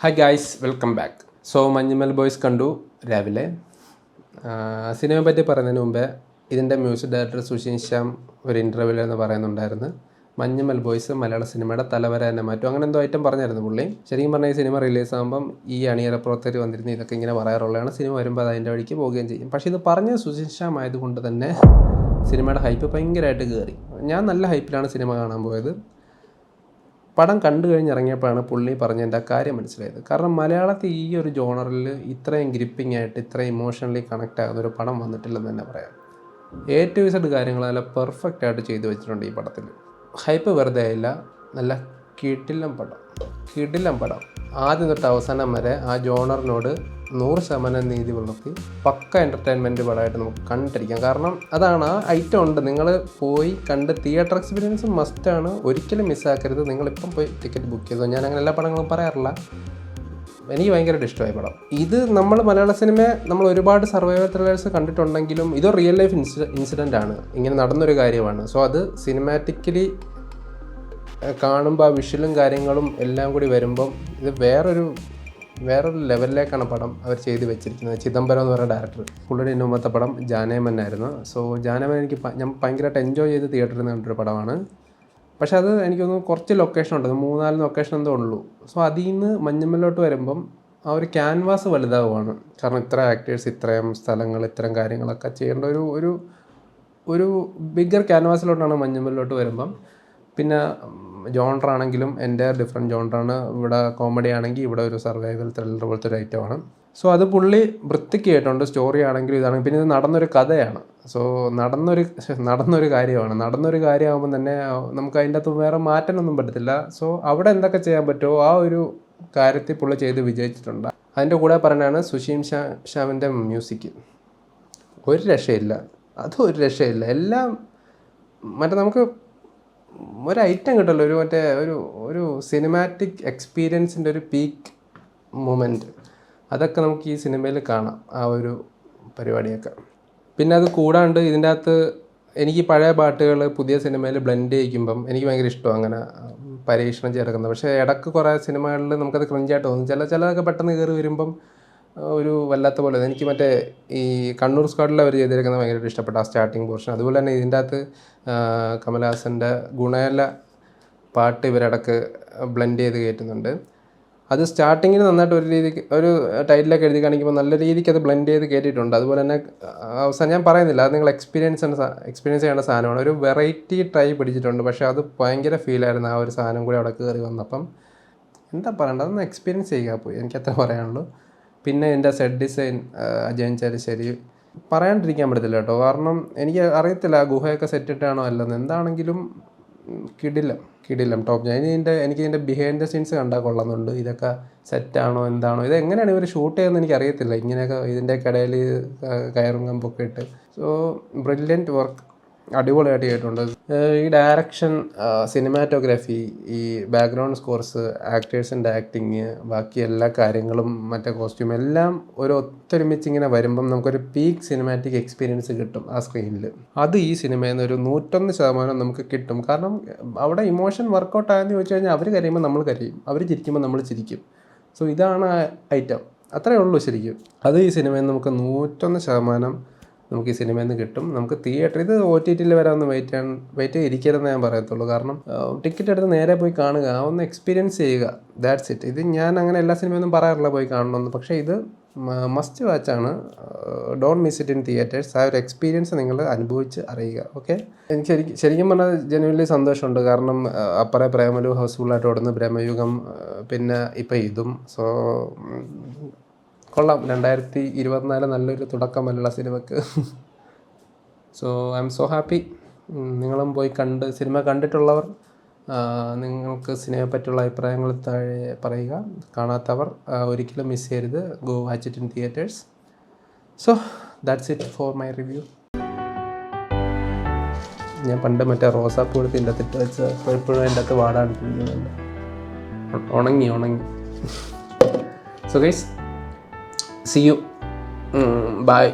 Hi guys, welcome back. So Manjummel boys കണ്ടു രാവിലെ. സിനിമയെ പറ്റി പറയുന്നതിന് മുമ്പേ ഇതിൻ്റെ മ്യൂസിക് ഡയറക്ടർ സുഷിൻ ശ്യാം ഒരു ഇൻ്റർവ്യൂവിൽ എന്ന് പറയുന്നുണ്ടായിരുന്നു, മഞ്ഞുമൽ ബോയ്സ് മലയാള സിനിമയുടെ തലവര തന്നെ മാറ്റും, അങ്ങനെ എന്തോ ഐറ്റം പറഞ്ഞായിരുന്നു പുള്ളി. ശരിക്കും പറഞ്ഞാൽ ഈ സിനിമ റിലീസാകുമ്പം ഈ അണിയറ പ്രവർത്തകർ വന്നിരുന്ന് ഇതൊക്കെ ഇങ്ങനെ പറയാറുള്ളതാണ്. സിനിമ വരുമ്പോൾ അത് അതിൻ്റെ വഴിക്ക് പോവുകയും ചെയ്യും. പക്ഷേ ഇത് പറഞ്ഞ സുഷിൻ ശ്യാം ആയതുകൊണ്ട് തന്നെ സിനിമയുടെ ഹൈപ്പ് ഭയങ്കരമായിട്ട് കയറി. ഞാൻ നല്ല ഹൈപ്പിലാണ് സിനിമ കാണാൻ പോയത്. പടം കണ്ടു കഴിഞ്ഞിറങ്ങിയപ്പോഴാണ് പുള്ളി പറഞ്ഞതിൻ്റെ കാര്യം മനസ്സിലായത്. കാരണം മലയാളത്തിൽ ഈ ഒരു ജോണറിൽ ഇത്രയും ഗ്രിപ്പിംഗ് ആയിട്ട് ഇത്രയും ഇമോഷണലി കണക്റ്റ് ആകുന്ന ഒരു പടം വന്നിട്ടില്ലെന്ന് തന്നെ പറയാം. A to Z കാര്യങ്ങൾ നല്ല പെർഫെക്റ്റ് ആയിട്ട് ചെയ്തു വെച്ചിട്ടുണ്ട് ഈ പടത്തിൽ. ഹൈപ്പ് വെറുതെ ആയില്ല, നല്ല കിടിലം പടം. ആദ്യം തൊട്ട് അവസാനം വരെ ആ ജോണറിനോട് 100% നീതി പുലർത്തി പക്ക എൻ്റർടൈൻമെൻറ്റ് പടമായിട്ട് നമുക്ക് കണ്ടിരിക്കാം. കാരണം അതാണ്, ആ ഐറ്റം ഉണ്ട്. നിങ്ങൾ പോയി കണ്ട് തിയേറ്റർ എക്സ്പീരിയൻസ് മസ്റ്റാണ്, ഒരിക്കലും മിസ്സാക്കരുത്. നിങ്ങളിപ്പം പോയി ടിക്കറ്റ് ബുക്ക് ചെയ്തു. ഞാൻ അങ്ങനെ എല്ലാ പടങ്ങളും പറയാറില്ല, എനിക്ക് ഭയങ്കരമായിട്ട് ഇഷ്ടമായി പടം. ഇത് നമ്മൾ മലയാള സിനിമയെ നമ്മൾ ഒരുപാട് സർവൈവൽ ത്രില്ലേഴ്സ് കണ്ടിട്ടുണ്ടെങ്കിലും ഇതൊരു റിയൽ ലൈഫ് ഇൻസിഡൻ്റ് ആണ്, ഇങ്ങനെ നടന്നൊരു കാര്യമാണ്. സോ അത് സിനിമാറ്റിക്കലി കാണുമ്പോൾ ആ വിഷ്വലും കാര്യങ്ങളും എല്ലാം കൂടി വരുമ്പം ഇത് വേറൊരു ലെവലിലേക്കാണ് പടം അവർ ചെയ്ത് വെച്ചിരിക്കുന്നത്. ചിദംബരം എന്ന് പറയുന്ന ഡയറക്ടർ, പുള്ളിയുടെ മുമ്പത്തെ പടം ജാനേമൻ ആയിരുന്നു. സോ ജാനേമൻ ഞാൻ ഭയങ്കരമായിട്ട് എൻജോയ് ചെയ്ത് തിയേറ്ററിൽ നിന്ന് കണ്ടൊരു പടമാണ്. പക്ഷെ അത് എനിക്കൊന്ന് കുറച്ച് ലൊക്കേഷൻ ഉണ്ട്, 3-4 ലൊക്കേഷൻ എന്തോ ഉള്ളൂ. സോ അതിൽ നിന്ന് മഞ്ഞുമലിലോട്ട് വരുമ്പം ആ ഒരു ക്യാൻവാസ് വലുതാവുകയാണ്. കാരണം ഇത്ര ആക്ടേഴ്സ്, ഇത്രയും സ്ഥലങ്ങൾ, ഇത്തരം കാര്യങ്ങളൊക്കെ ചെയ്യേണ്ട ഒരു ബിഗ്ഗർ ക്യാൻവാസിലോട്ടാണ് മഞ്ഞുമലിലോട്ട് വരുമ്പം. പിന്നെ ജോണറാണെങ്കിലും എൻ്റെ ഡിഫറെൻറ്റ് ജോണറാണ്. ഇവിടെ കോമഡി ആണെങ്കിൽ ഇവിടെ ഒരു സർവൈവൽ ത്രില്ലർ പോലത്തെ ഒരു ഐറ്റമാണ്. സോ അത് പുള്ളി വൃത്തിക്ക് കേട്ടുണ്ട്. സ്റ്റോറി ആണെങ്കിലും ഇതാണെങ്കിൽ പിന്നെ ഇത് നടന്നൊരു കഥയാണ്. സോ നടന്നൊരു കാര്യമാകുമ്പം തന്നെ നമുക്ക് അതിൻ്റെ അകത്ത് വേറെ മാറ്റാനൊന്നും പറ്റത്തില്ല. സോ അവിടെ എന്തൊക്കെ ചെയ്യാൻ പറ്റുമോ ആ ഒരു കാര്യത്തിൽ പുള്ളി ചെയ്ത് വിജയിച്ചിട്ടുണ്ട്. അതിൻ്റെ കൂടെ പറഞ്ഞാണ് സുഷിൻ ശ്യാമിൻ്റെ മ്യൂസിക് ഒരു രക്ഷയില്ല. എല്ലാം നമുക്ക് ഒരു ഐറ്റം കിട്ടുമല്ലോ, ഒരു സിനിമാറ്റിക് എക്സ്പീരിയൻസിൻ്റെ ഒരു പീക്ക് മൊമെൻറ്റ്. അതൊക്കെ നമുക്ക് ഈ സിനിമയിൽ കാണാം, ആ ഒരു പരിപാടിയൊക്കെ. പിന്നെ അത് കൂടാണ്ട് ഇതിൻ്റെ അകത്ത് എനിക്ക് പഴയ പാട്ടുകൾ പുതിയ സിനിമയിൽ ബ്ലെൻഡ് ചെയ്യിക്കുമ്പം എനിക്ക് ഭയങ്കര ഇഷ്ടമാണ് അങ്ങനെ പരീക്ഷണം ചേർക്കുന്നത്. പക്ഷേ ഇടയ്ക്ക് കുറേ സിനിമകളിൽ നമുക്കത് ക്രിഞ്ചായിട്ട് തോന്നും. ചിലതൊക്കെ പെട്ടെന്ന് കയറി വരുമ്പം ഒരു വല്ലാത്ത പോലെ. എനിക്ക് മറ്റേ ഈ കണ്ണൂർ സ്ക്വാഡിൽ അവർ ചെയ്തിരിക്കുന്നത് ഭയങ്കരമായിട്ട് ഇഷ്ടപ്പെട്ട ആ സ്റ്റാർട്ടിങ് പോർഷൻ. അതുപോലെ തന്നെ ഇതിൻ്റെ അകത്ത് കമലഹാസൻ്റെ ഗുണേല പാട്ട് ഇവരിടക്ക് ബ്ലെൻഡ് ചെയ്ത് കയറ്റുന്നുണ്ട്. അത് സ്റ്റാർട്ടിങ്ങിൽ നന്നായിട്ട് ഒരു ടൈറ്റിലൊക്കെ എഴുതി കാണിക്കുമ്പോൾ നല്ല രീതിക്ക് അത് ബ്ലെൻഡ് ചെയ്ത് കയറ്റിയിട്ടുണ്ട്. അതുപോലെ തന്നെ അവസാനം ഞാൻ പറയുന്നില്ല, അത് നിങ്ങൾ എക്സ്പീരിയൻസ് ചെയ്യേണ്ട സാധനമാണ്. ഒരു വെറൈറ്റി ട്രൈ പിടിച്ചിട്ടുണ്ട്. പക്ഷേ അത് ഭയങ്കര ഫീലായിരുന്നു ആ ഒരു സാധനം കൂടി അവിടെ കയറി വന്നപ്പം. എന്താ പറയണ്ടത്, അതൊന്ന് എക്സ്പീരിയൻസ് ചെയ്യുക പോയി, എനിക്കത്ര പറയാനുള്ളൂ. പിന്നെ എൻ്റെ സെറ്റ് ഡിസൈൻ അജയൻ ചാലിശ്ശേരി പറയാണ്ടിരിക്കാൻ പറ്റത്തില്ല കേട്ടോ. കാരണം എനിക്ക് അറിയത്തില്ല ഗുഹയൊക്കെ സെറ്റിട്ടാണോ അല്ലെന്ന്. എന്താണെങ്കിലും കിടിലം ടോപ്പ്. എനിക്ക് ഇതിൻ്റെ ബിഹൈൻഡ് ദ സീൻസ് കണ്ടാൽ കൊള്ളുന്നുണ്ട്. ഇതൊക്കെ സെറ്റാണോ എന്താണോ, ഇത് എങ്ങനെയാണ് ഇവർ ഷൂട്ട് ചെയ്യുന്നത് എനിക്കറിയത്തില്ല. ഇങ്ങനെയൊക്കെ ഇതിൻ്റെയൊക്കെ ഇടയിൽ കയറും കമ്പൊക്കെ ഇട്ട്. സോ ബ്രില്യൻറ്റ് വർക്ക്, അടിപൊളിയായിട്ട് ചെയ്തിട്ടുണ്ട്. ഈ ഡയറക്ഷൻ, സിനിമാറ്റോഗ്രാഫി, ഈ ബാക്ക്ഗ്രൗണ്ട് സ്കോർസ്, ആക്ടേഴ്സിൻ്റെ ആക്ടിങ്, ബാക്കി എല്ലാ കാര്യങ്ങളും മറ്റേ കോസ്റ്റ്യൂം എല്ലാം ഒരു ഒത്തൊരുമിച്ച് ഇങ്ങനെ വരുമ്പം നമുക്കൊരു പീക്ക് സിനിമാറ്റിക് എക്സ്പീരിയൻസ് കിട്ടും ആ സ്ക്രീനിൽ. അത് ഈ സിനിമയിൽ നിന്ന് ഒരു 101% നമുക്ക് കിട്ടും. കാരണം അവിടെ ഇമോഷൻ വർക്കൗട്ട് ആയെന്ന് ചോദിച്ചു കഴിഞ്ഞാൽ അവർ കരയുമ്പോൾ നമ്മൾ കരയും, അവർ ചിരിക്കുമ്പോൾ നമ്മൾ ചിരിക്കും. സോ ഇതാണ് ഐറ്റം, അത്രയേ ഉള്ളൂ ശരിക്കും. അത് ഈ സിനിമയിൽ നിന്ന് നമുക്ക് 101% നമുക്ക് ഈ സിനിമയിൽ നിന്ന് കിട്ടും. നമുക്ക് തിയേറ്റർ, ഇത് OTTയിൽ വരാമെന്ന് വെയിറ്റ് ഇരിക്കരുതെന്ന് ഞാൻ പറയത്തുള്ളൂ. കാരണം ടിക്കറ്റ് എടുത്ത് നേരെ പോയി കാണുക, ഒന്ന് എക്സ്പീരിയൻസ് ചെയ്യുക, ദാറ്റ്സ് ഇറ്റ്. ഇത് ഞാൻ അങ്ങനെ എല്ലാ സിനിമയൊന്നും പറയാറില്ല പോയി കാണണമെന്ന്, പക്ഷേ ഇത് മസ്റ്റ് വാച്ചാണ്. Don't miss it in theatres. ആ ഒരു എക്സ്പീരിയൻസ് നിങ്ങൾ അനുഭവിച്ച് അറിയുക. ഓക്കെ, എനിക്ക് ശരിക്കും പറഞ്ഞാൽ ജെനുവൻലി സന്തോഷമുണ്ട്. കാരണം അപ്പറെ പ്രേമലു ഹൗസ്ഫുള്ളായിട്ട് ഓടുന്നു, ബ്രഹ്മയുഗം, പിന്നെ ഇപ്പം ഇതും. സോ കൊള്ളാം. 2024 നല്ലൊരു തുടക്കം മലയാള സിനിമയ്ക്ക്. So I M so happy. നിങ്ങളും പോയി സിനിമ കണ്ടിട്ടുള്ളവർ നിങ്ങൾക്ക് സിനിമയെ പറ്റിയുള്ള അഭിപ്രായങ്ങൾ താഴെ പറയുക. കാണാത്തവർ ഒരിക്കലും മിസ് ചെയ്യരുത്. Go watch it in theatres. So that's it for my review. ഞാൻ പണ്ട് മറ്റേ റോസാപ്പൂ എടുത്ത് ഇതിൻ്റെ അകത്തിട്ട് വെച്ച് എപ്പോഴും അതിൻ്റെ അകത്ത് വാടാണ്ടിരിക്കുന്നുണ്ട്. ഉണങ്ങി. So guys, see you. Bye.